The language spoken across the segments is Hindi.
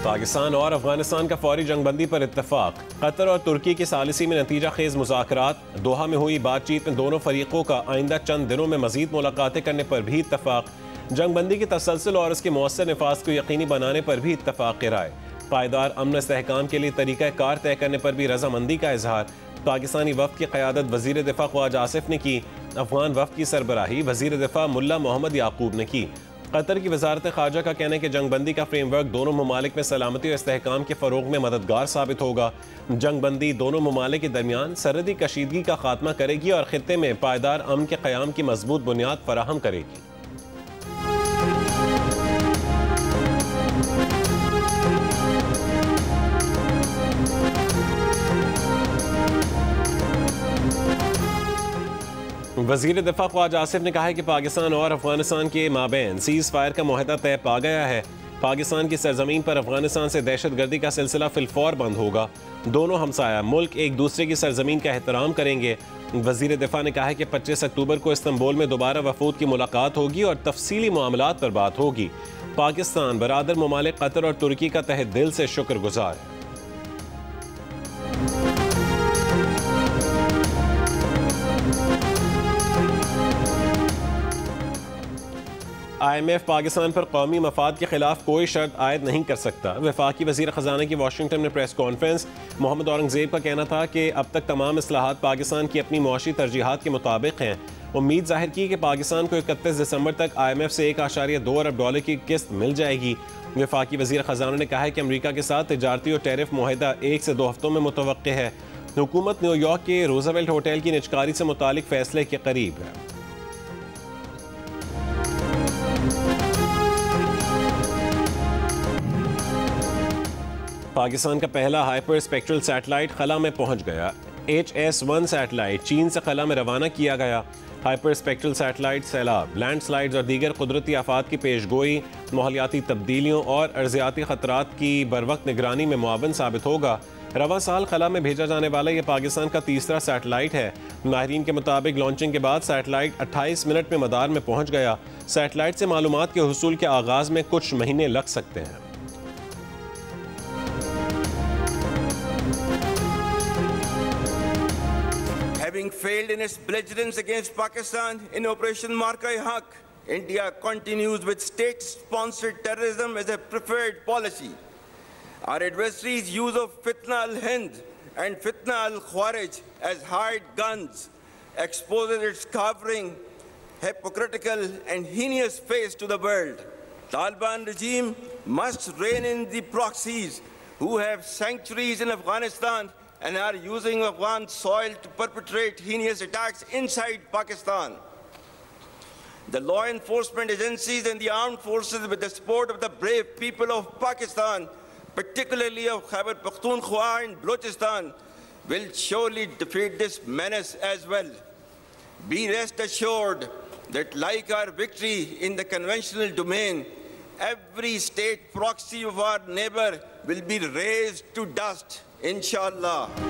पाकिस्तान और अफगानिस्तान का फौरी जंगबंदी पर इत्तफाक। कतर और तुर्की की सालिसी में नतीजा खेज मुज़ाकरात। दोहा में हुई बातचीत में दोनों फरीकों का आइंदा चंद दिनों में मजीद मुलाकातें करने पर भी इत्तफाक। जंगबंदी की तसलसल और उसके मौसर नफाज को यकीनी बनाने पर भी इत्तफाक राय। पायदार अमन इस्तेहकाम के लिए तरीक़ा कार तय करने पर भी रजामंदी का इजहार। पाकिस्तानी वफ़द की क़यादत वज़ीर दिफ़ा ख्वाजा आसिफ ने की। अफगान वफ़द की सरबराही वज़ीर दिफ़ा मुल्ला मोहम्मद याकूब ने की। कतर की वजारत ख़ारजा का कहना है कि जंगबंदी का फ्रेमवर्क दोनों ममालिक में सलामती और इस्तेहकाम के फ़रोग में मददगार साबित होगा। जंगबंदी दोनों ममालिक के दरमियान सरहदी कशीदगी का खात्मा करेगी और ख़ित्ते में पायदार अमन के क़याम की मजबूत बुनियाद फराहम करेगी। वज़ीर दिफ़ा ख्वाजा आसिफ ने कहा है कि पाकिस्तान और अफगानिस्तान के माबैन सीज़ फायर का मुआहदा तय पा गया है। पाकिस्तान की सरजमीन पर अफगानिस्तान से दहशतगर्दी का सिलसिला फिलफौर बंद होगा। दोनों हमसाया मुल्क एक दूसरे की सरजमीन का एहतराम करेंगे। वज़ीर दिफ़ा ने कहा है कि 25 अक्टूबर को इस्तंबुल में दोबारा वफूद की मुलाकात होगी और तफसीली मामलात पर बात होगी। पाकिस्तान बरादर ममालिक कतर और तुर्की का तहे दिल से शुक्रगुजार है। IMF पाकिस्तान पर कौमी मफाद के खिलाफ कोई शर्त आयद नहीं कर सकता। वफाकी वज़ीर ख़जाना की वाशिंगटन में प्रेस कॉन्फ्रेंस। मोहम्मद औरंगज़ेब का कहना था कि अब तक तमाम इस्लाहात पाकिस्तान की अपनी मुआशी तरजीहात के मुताबिक हैं। उम्मीद जाहिर की कि पाकिस्तान को 31 दिसंबर तक IMF से $1.2 अरब की किस्त मिल जाएगी। वफाकी वज़ीर ख़जाना ने कहा है कि अमरीका के साथ तिजारती और टैरिफ मुआहदा 1 से 2 हफ्तों में मुतवक्के है। हुकूमत न्यूयॉर्क के रूज़वेल्ट होटल की निजकारी से मुतालिक फैसले के करीब है। पाकिस्तान का पहला हाइपर स्पेक्ट्रल सैटेलाइट खला में पहुंच गया। HS-1 सैटेलाइट चीन से खला में रवाना किया गया। हाइपर स्पेक्ट्रल सैटेलाइट सैलाब, लैंडस्लाइड्स और दीगर कुदरती आफात की पेशगोई, माहौलियाती तब्दीलियों और अर्जियाती खतरात की बरवक्त निगरानी में मुआवन साबित होगा। रवा साल खला में भेजा जाने वाला यह पाकिस्तान का तीसरा सैटेलाइट है। माहिरीन के मुताबिक लॉन्चिंग के बाद सैटेलाइट 28 मिनट में मदार में पहुंच गया। सैटेलाइट से मालूमात के हुसूल के आगाज में कुछ महीने लग सकते हैं। Having failed in its belligerence against Pakistan in Operation Marka-e-Haq, India continues with state-sponsored terrorism as a preferred policy. Our adversaries' use of Fitna al-Hind and Fitna al-Khawarij as hired guns exposes its cowering, hypocritical and heinous face to the world. Taliban regime must rein in the proxies who have sanctuaries in Afghanistan and are using Afghan soil to perpetrate heinous attacks inside Pakistan. The law enforcement agencies and the armed forces, with the support of the brave people of Pakistan, particularly of Khyber Pakhtunkhwa and Balochistan, will surely defeat this menace as well. Be rest assured that, like our victory in the conventional domain, every state proxy of our neighbor will be razed to dust. इंशाअल्लाह।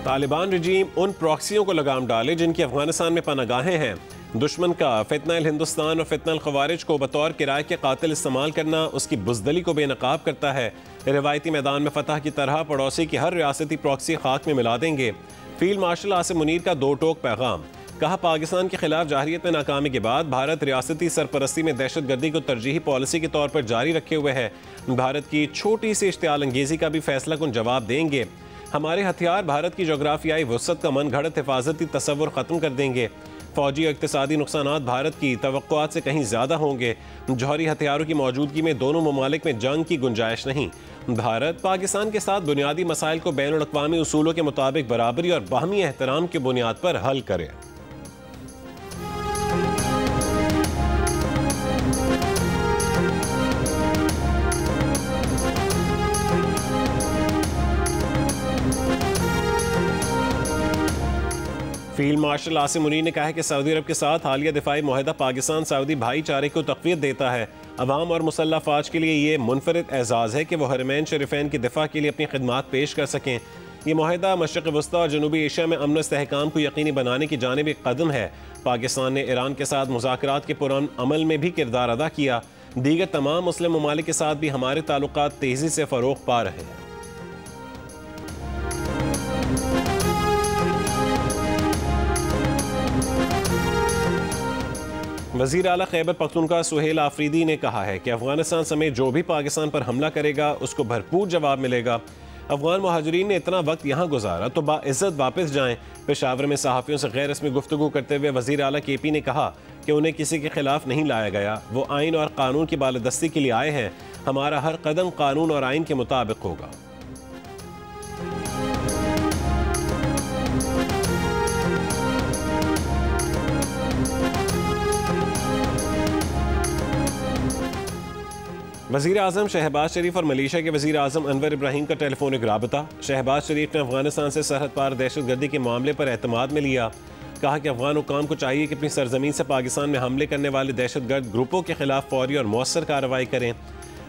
तालिबान रजीम उन प्रॉक्सियों को लगाम डाले जिनकी अफगानिस्तान में पनागाहें हैं। दुश्मन का फितना हिंदुस्तान और फितना खवारिज को बतौर किराए के कातिल इस्तेमाल करना उसकी बुज़दली को बेनकाब करता है। रिवायती मैदान में फतह की तरह पड़ोसी की हर रियासती प्रॉक्सी खाक में मिला देंगे। फील्ड मार्शल आसिम मुनीर का दो टोक पैगाम। कहा, पाकिस्तान के खिलाफ जाहिरियत में नाकामी के बाद भारत रियासती सरपरस्ती में दहशतगर्दी को तरजीही पॉलिसी के तौर पर जारी रखे हुए है। भारत की छोटी सी इश्तियाल अंगेजी का भी फैसला कुन जवाब देंगे। हमारे हथियार भारत की जोग्राफियाई वसअत का मन घड़त हिफाजती तस्वुर ख़त्म कर देंगे। फौजी और इक़्तिसादी नुकसानात भारत की तवक्कुआत से कहीं ज़्यादा होंगे। जौहरी हथियारों की मौजूदगी में दोनों ममालिक में जंग की गुंजाइश नहीं। भारत पाकिस्तान के साथ बुनियादी मसाइल को बैनुल अक़वामी उसूलों के मुताबिक बराबरी और बाहमी एहतराम की बुनियाद पर हल करे। फील्ड मार्शल आसिम मुनीर ने कहा है कि सऊदी अरब के साथ हालिया दिफाई मुआहदा पाकिस्तान सऊदी भाईचारे को तक़वियत देता है। अवाम और मुसल्लह फ़ौज के लिए ये मुनफरिद एजाज़ है कि वह हरमैन शरीफैन की दिफा के लिए अपनी खिदमात पेश कर सकें। ये मुआहदा मशरिक़ वस्ता और जनूबी एशिया में अमन इस्तेहकाम को यकीनी बनाने की जानिब एक कदम है। पाकिस्तान ने ईरान के साथ मुज़ाकरात के पुरअमन अमल में भी किरदार अदा किया। दीगर तमाम मुस्लिम ममालिक के साथ भी हमारे ताल्लुकात तेजी से फ़रोग़ पा रहे हैं। वज़ीर आला खैबर पख्तूनख्वा सुहेल आफरीदी ने कहा है कि अफगानिस्तान समेत जो भी पाकिस्तान पर हमला करेगा उसको भरपूर जवाब मिलेगा। अफगान मुहाजिरीन ने इतना वक्त यहाँ गुजारा तो बाइज़्ज़त वापस जाएं। पेशावर में सहाफ़ियों से गैर रस्मी गुफ्तगू करते हुए वज़ीर आला KP ने कहा कि उन्हें किसी के खिलाफ नहीं लाया गया, वो आइन और कानून की बालादस्ती के लिए आए हैं। हमारा हर कदम कानून और आइन के मुताबिक होगा। वज़ीर आज़म शहबाज शरीफ और मलेशिया के वज़ीर आज़म अनवर इब्राहिम का टेलीफोनिक राबता। शहबाज शरीफ ने अफगानिस्तान से सरहद पार दहशतगर्दी के मामले पर एतमाद में लिया। कहा कि अफगान हुक्काम को चाहिए कि अपनी सरजमीन से पाकिस्तान में हमले करने वाले दहशतगर्द ग्रुपों के खिलाफ फौरी और मौसर कार्रवाई करें।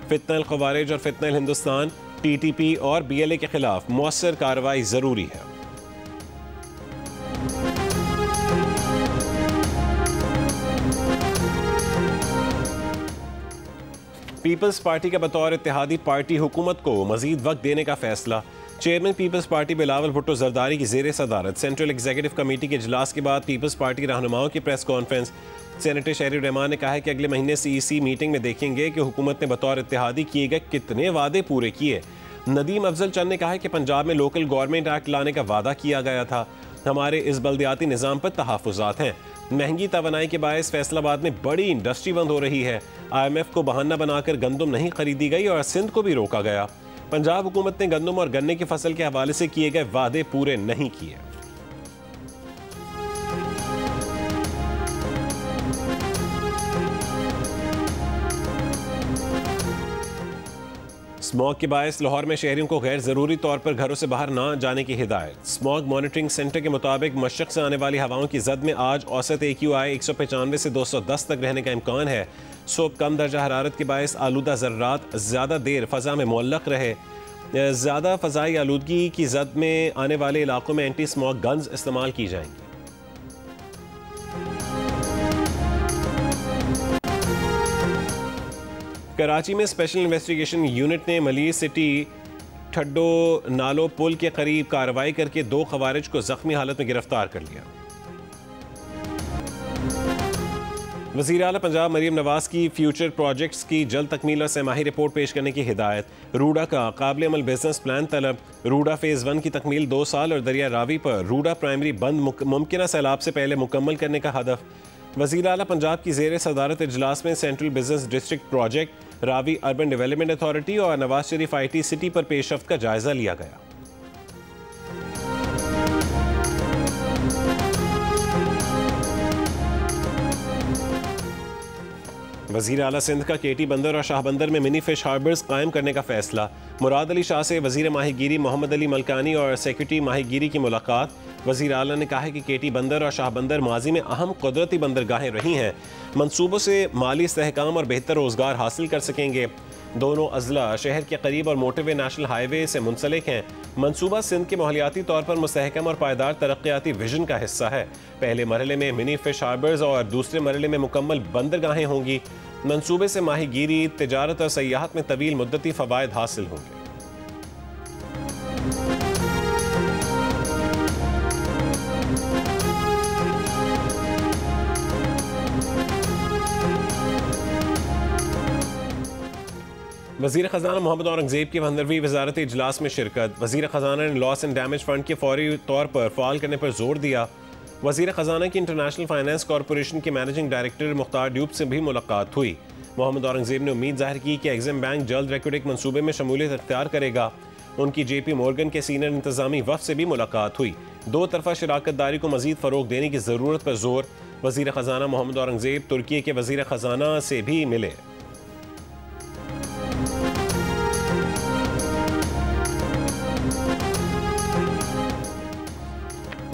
फितनल खवारिज और फितनल हिंदुस्तान, TTP और BLA के खिलाफ मौसर कार्रवाई ज़रूरी है। पीपल्स पार्टी का बतौर इत्तेहादी पार्टी हुकूमत को मजीद वक्त देने का फैसला। चेयरमैन पीपल्स पार्टी बिलावल भुट्टो जरदारी की ज़ेर सदारत सेंट्रल एग्जीक्यूटिव कमेटी के इजलास के बाद पीपल्स पार्टी रहनुमाओं की प्रेस कॉन्फ्रेंस। सेनेटर शहरीर रहमान ने कहा है कि अगले महीने CEC मीटिंग में देखेंगे कि हुकूमत ने बतौर इत्तेहादी किए गए कितने वादे पूरे किए। नदीम अफजल चंद ने कहा है कि पंजाब में लोकल गवर्नमेंट एक्ट लाने का वादा किया गया था। हमारे इस बल्दियाती निज़ाम पर तहफ़्फ़ुज़ात हैं। महंगी तवानाई के बायस फैसलाबाद में बड़ी इंडस्ट्री बंद हो रही है। IMF को बहाना बनाकर गंदम नहीं खरीदी गई और सिंध को भी रोका गया। पंजाब हुकूमत ने गंदम और गन्ने की फसल के हवाले से किए गए वादे पूरे नहीं किए। स्मॉग के बायस लाहौर में शहरियों को गैर ज़रूरी तौर पर घरों से बाहर ना जाने की हिदायत। स्मॉग मॉनिटरिंग सेंटर के मुताबिक मशरक़ से आने वाली हवाओं की जद में आज औसत AQI 195 से 210 तक रहने का इम्कान है। सुबह कम दर्जा हरारत के बायस आलूदा ज़र्रात ज़्यादा देर फ़ज़ा में मुअल्लक़ रहे। ज़्यादा फ़ज़ाई आलूदगी की जद में आने वाले इलाकों में एंटी स्मॉग गन्स इस्तेमाल की जाएंगी। कराची में स्पेशल इन्वेस्टिगेशन यूनिट ने मलिर सिटी ठड्डो नालो पुल के करीब कार्रवाई करके 2 खवारिज को जख्मी हालत में गिरफ्तार कर लिया। वज़ीर आला पंजाब मरीम नवाज की फ्यूचर प्रोजेक्ट्स की जल्द तकमील और सहमाही रिपोर्ट पेश करने की हिदायत। रूडा का काबिल अमल बिजनेस प्लान तलब। रूडा फेज़ 1 की तकमील 2 साल और दरिया रावी पर रूडा प्राइमरी बंद मुमकिन सैलाब से पहले मुकम्मल करने का हदफ। वज़ीर आला पंजाब की ज़ेर सदारत इजलास में central business district project, Ravi urban development authority और नवाज शरीफ IT सिटी पर पेशरफ्त का जायजा लिया गया। वज़ीर आला सिंध का KT बंदर और शाह बंदर में मिनी फिश हार्बर्स कायम करने का फैसला। मुराद अली शाह से वज़ीर माहीगीरी मोहम्मद अली मलकानी और सेक्रेटरी माहीगीरी की मुलाकात। वज़ीर आला ने कहा है कि KT बंदर और शाह बंदर माजी में अहम कुदरती बंदरगाहें रही हैं। मनसूबों से माली इस्तेहकाम और बेहतर रोज़गार हासिल कर सकेंगे। दोनों अजला शहर के करीब और मोटरवे नेशनल हाईवे से मुंसलिक हैं। मनसूबा सिंध के माहौलियाती तौर पर मुस्तहकम और पायदार तरक्याती विजन का हिस्सा है। पहले मरहले में मिनी फिश हार्बर्स और दूसरे मरहले में मुकम्मल बंदरगाहें होंगी। मनसूबे से माहीगीरी, तिजारत और सयाहत में तवील मुद्दती फ़वायद हासिल होंगे। वज़ीर ख़ज़ाना मोहम्मद औरंगज़ेब की 15वीं वज़ारती इजलास में शिरकत। वज़ीर ख़ज़ाना ने लॉस एंड डैमेज फ़ंड के फौरी तौर पर फ़ाल करने पर जोर दिया। वज़ीर ख़ज़ाना की इंटरनेशनल फाइनेंस कॉरपोरेशन के मैनेजिंग डायरेक्टर मुख्तार ड्यूब से भी मुलाकात हुई। मोहम्मद औरंगज़ेब ने उम्मीद ज़ाहिर की कि एग्जिम बैंक जल्द रेक्विडिक मनसूबे में शमूलियत इख्तियार करेगा। उनकी JP मोर्गन के सीनियर इंतज़ामी वफ़द से भी मुलाकात हुई। 2 तरफ़ा शराकत दारी को मज़ीद फ़रोग़ देने की ज़रूरत पर जोर। वज़ीर ख़ज़ाना मोहम्मद औरंगज़ेब तुर्की के वज़ीर ख़ज़ाना से भी मिले।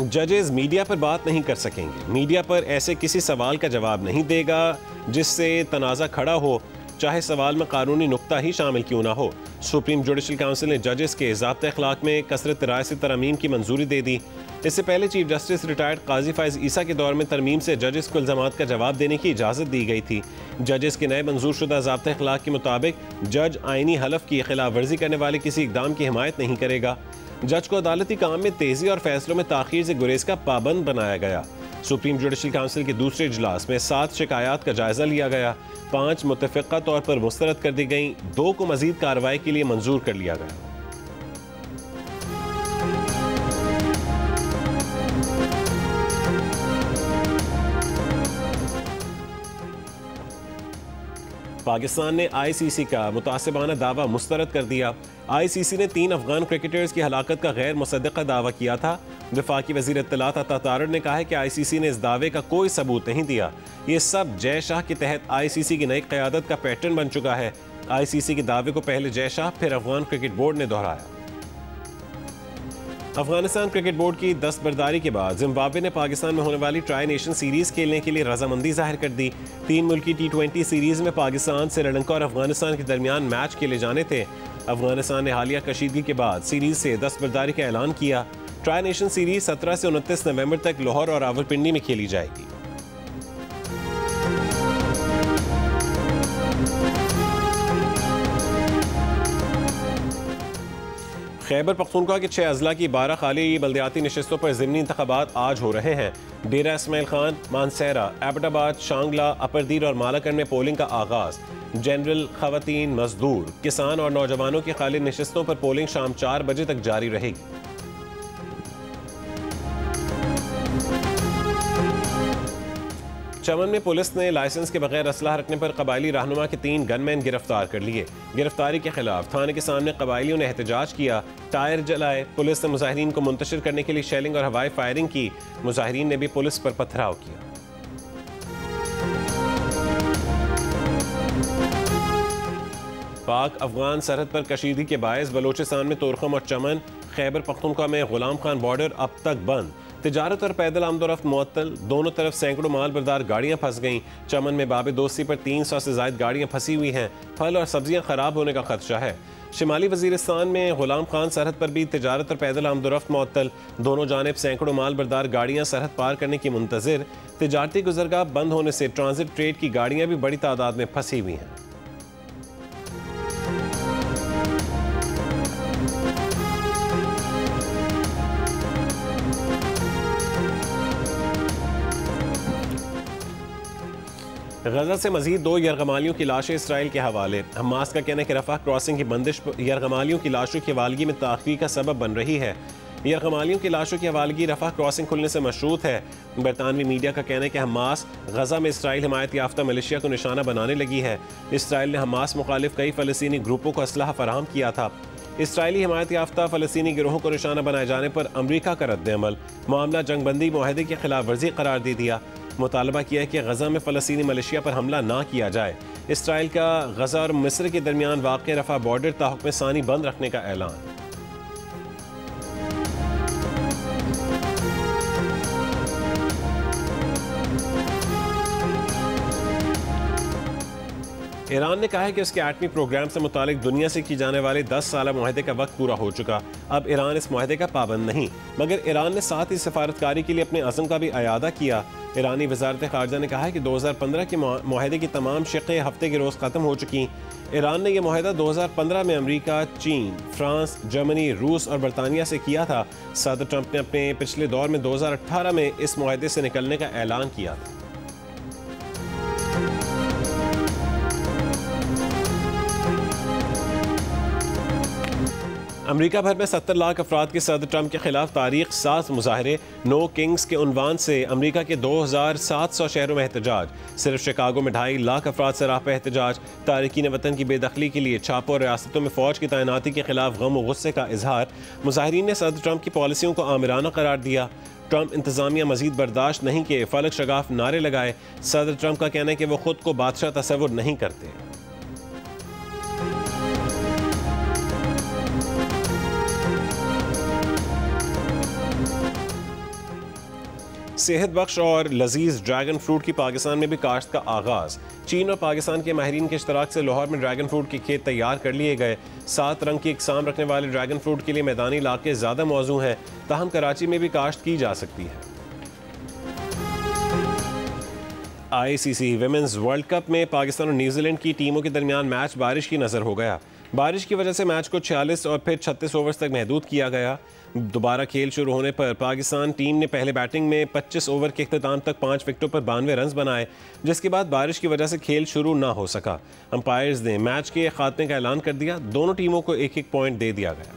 जजेस मीडिया पर बात नहीं कर सकेंगे। मीडिया पर ऐसे किसी सवाल का जवाब नहीं देगा जिससे तनाज़ा खड़ा हो, चाहे सवाल में कानूनी नुक्ता ही शामिल क्यों ना हो। सुप्रीम जुडिशल काउंसिल ने जजेस के ज़ाब्ते अखलाक में कसरत राय से तरमीम की मंजूरी दे दी। इससे पहले चीफ जस्टिस रिटायर्ड काजी फायज़ ईसा के दौर में तरमीम से जजेस को इल्ज़ामात का जवाब देने की इजाज़त दी गई थी। जजेस के नए मंजूर शुदा ज़ाब्ता अखलाक के मुताबिक जज आइनी हलफ की खिलाफ वर्जी करने वाले किसी इकदाम की हिमायत नहीं करेगा। जज को अदालती काम में तेजी और फैसलों में ताखीर से गुरेज का पाबंद बनाया गया। सुप्रीम जुडिशल काउंसिल के दूसरे इजलास में 7 शिकायत का जायजा लिया गया। 5 मुतफ़िक़ा तौर पर मुस्तरद कर दी गई, 2 को मजीद कार्रवाई के लिए मंजूर कर लिया गया। पाकिस्तान ने ICC का मुतासिबाना दावा मुस्तरद कर दिया। ICC ने 3 अफगान क्रिकेटर्स की हलाकत का गैर मुसद्दक़ा दावा किया था। वफाकी वज़ीर इत्तलात अता तारड़ ने कहा है कि ICC ने इस दावे का कोई सबूत नहीं दिया। ये सब जय शाह के तहत ICC की नई क़यादत का पैटर्न बन चुका है। ICC के दावे को पहले जय शाह फिर अफगान क्रिकेट बोर्ड ने दोहराया। अफगानिस्तान क्रिकेट बोर्ड की दस्तबरदारी के बाद जिम्बाब्वे ने पाकिस्तान में होने वाली ट्राई नेशन सीरीज खेलने के लिए रजामंदी जाहिर कर दी। 3 मुल्की T20 सीरीज में पाकिस्तान, श्रीलंका और अफगानिस्तान के दरमियान मैच खेले जाने थे। अफगानिस्तान ने हालिया कशीदगी के बाद सीरीज से दस्तबरदारी का ऐलान किया। ट्राई नेशन सीरीज 17 से 29 नवंबर तक लाहौर और रावलपिंडी में खेली जाएगी। खैबर पख्तूनख्वा के 6 अजला की 12 खाली बल्दियाती नशस्तों पर ज़िमनी इंतखाबात आज हो रहे हैं। डेरा इस्माइल खान, मानसेरा, एबटाबाद, शांगला, अपरदीर और मालाकंड में पोलिंग का आगाज। जनरल, खवातीन, मजदूर, किसान और नौजवानों की खाली नशस्तों पर पोलिंग शाम 4 बजे तक जारी रहेगी। चमन में पुलिस ने लाइसेंस के बगैर असलाह रखने पर कबायली रहनुमा के 3 गनमैन गिरफ्तार कर लिए। गिरफ्तारी के खिलाफ थाने के सामने कबायलियों ने एहतजाज किया, टायर जलाए। पुलिस ने मुजाहिरीन को मुंतशिर करने के लिए शेलिंग और हवाई फायरिंग की। मुजाहिरीन ने भी पुलिस पर पथराव किया। पाक अफगान सरहद पर कशीदगी के बायस बलोचिस्तान में तोरखम और चमन, खैबर पख्तूनख्वा में गुलाम खान बॉर्डर अब तक बंद। तिजारत और पैदल आमदोरफ्त मुअत्तल, दोनों तरफ सैकड़ों माल बरदार गाड़ियां फंस गईं। चमन में बाबे दोस्ती पर 300 से ज्यादा गाड़ियां फंसी हुई हैं। फल और सब्जियां खराब होने का खदशा है। शिमाली वजीरिस्तान में गुलाम खान सरहद पर भी तिजारत और पैदल आमदोरफ्त मुअत्तल, दोनों जानिब सैकड़ों माल बरदार गाड़ियां सरहद पार करने की मुंतजिर। तिजारती गुजरगाह बंद होने से ट्रांजिट ट्रेड की गाड़ियां भी बड़ी तादाद में फंसी हुई हैं। गजा से मजीद 2 यरगमालियों की लाशें इसराइल के हवाले। हमास का कहना है कि रफा क्रॉसिंग की बंदिश यरगमालियों की लाशों की हवालगी में ताख़ीर का सबब बन रही है। यरगमालियों की लाशों की हवालगी रफा क्रॉसिंग खुलने से मशरूत है। बरतानवी मीडिया का कहना है कि हमास गजा में इसराइल हिमायत याफ्ता मलेशिया को निशाना बनाने लगी है। इसराइल ने हमास मुखालिफ कई फ़लस्तीनी ग्रुपों को असलहा फराहम किया था। इसराइली हिमायत याफ्ता फ़लस्तीनी गिरोहों को निशाना बनाए जाने पर अमरीका का रद्द-ए-अमल। मामला जंगबंदी मुआहदे की खिलाफ वर्जी करार दे दिया। मुतालबा किया है कि गजा में फ़लस्तीनी मलेशिया पर हमला ना किया जाए। इसराइल का गजा और मिस्र के दरमियान वाक़ रफा बॉर्डर ताहुक्म सानी बंद रखने का ऐलान। ईरान ने कहा है कि उसके एटमी प्रोग्राम से मुतालिक दुनिया से की जाने वाले 10 साल मुआहदे का वक्त पूरा हो चुका। अब ईरान इस मुआहदे का पाबंद नहीं, मगर ईरान ने साथ ही सफारतकारी के लिए अपने अज़म का भी अयादा किया। ईरानी वज़ारत ख़ारजा ने कहा है कि 2015 के मुआहदे की तमाम शिक़ें हफ्ते के रोज़ ख़त्म हो चुकी। ईरान ने यह मुआहदा 2015 में अमरीका, चीन, फ्रांस, जर्मनी, रूस और बरतानिया से किया था। सदर ट्रंप ने अपने पिछले दौर में 2018 में इस मुआहदे से निकलने का ऐलान किया था। अमेरिका भर में 70 लाख अफराद के सदर ट्रंप के खिलाफ तारीख 7 मुजाहरे। नो किंग्स के उन्वान से अमेरिका के 2700 शहरों में एहतजाज। सिर्फ शिकागो में 2.5 लाख अफराद सराह पर एहतजाज। तारकीन वतन की बेदखली के लिए छापों और रियासतों में फौज की तैनाती के खिलाफ गम और गुस्से का इजहार। मुजाहिरीन ने सदर ट्रंप की पॉलिसियों को आमिराना करार दिया। ट्रंप इंतजामिया मजीद बर्दाश्त नहीं के फलक शगाफ नारे लगाए। सदर ट्रंप का कहना है कि वो खुद को बादशाह तस्वुर नहीं करते। सेहत बख्श और लजीज ड्रैगन फ्रूट की पाकिस्तान में भी काश्त का आगाज। चीन और पाकिस्तान के माहिरीन के इश्तराक से लाहौर में ड्रैगन फ्रूट के खेत तैयार कर लिए गए। 7 रंग की इकसाम रखने वाले ड्रैगन फ्रूट के लिए मैदानी इलाके ज़्यादा मौजू हैं, ताहम कराची में भी काश्त की जा सकती है। आईसीसी विमेंस वर्ल्ड कप में पाकिस्तान और न्यूजीलैंड की टीमों के दरमियान मैच बारिश की नज़र हो गया। बारिश की वजह से मैच को 46 और फिर 36 ओवर्स तक महदूद किया गया। दोबारा खेल शुरू होने पर पाकिस्तान टीम ने पहले बैटिंग में 25 ओवर के इख्तिताम तक 5 विकेटों पर 92 रन बनाए, जिसके बाद बारिश की वजह से खेल शुरू ना हो सका। अंपायर्स ने मैच के खात्मे का ऐलान कर दिया। दोनों टीमों को एक एक पॉइंट दे दिया गया।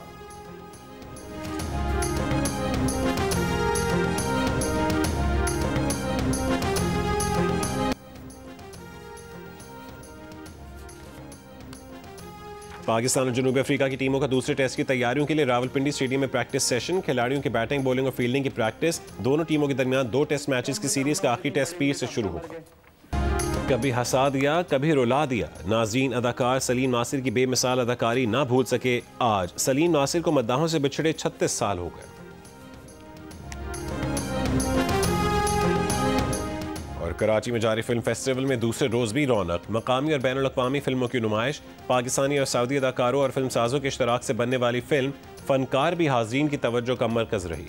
पाकिस्तान और जनूबी अफ्रीका की टीमों का दूसरे टेस्ट की तैयारियों के लिए रावलपिंडी स्टेडियम में प्रैक्टिस सेशन। खिलाड़ियों की बैटिंग, बॉलिंग और फील्डिंग की प्रैक्टिस। दोनों टीमों के दरमियान 2 टेस्ट मैचेस की सीरीज का आखिरी टेस्ट पीर से शुरू होगा। कभी हंसा दिया, कभी रुला दिया। नाज़रीन अदाकार सलीम नासिर की बेमिसाल अदाकारी ना भूल सके। आज सलीम नासिर को मद्दाहों से बिछड़े 36 साल हो गए। और कराची में जारी फिल्म फेस्टिवल में दूसरे रोज भी रौनक। मकामी और बैनुल अक़वामी फिल्मों की नुमाइश। पाकिस्तानी और सऊदी अदाकारों और फिल्मसाजों के इश्तराक से बनने वाली फिल्म फनकार भी हाज़रीन की तवज्जो का मरकज़ रही।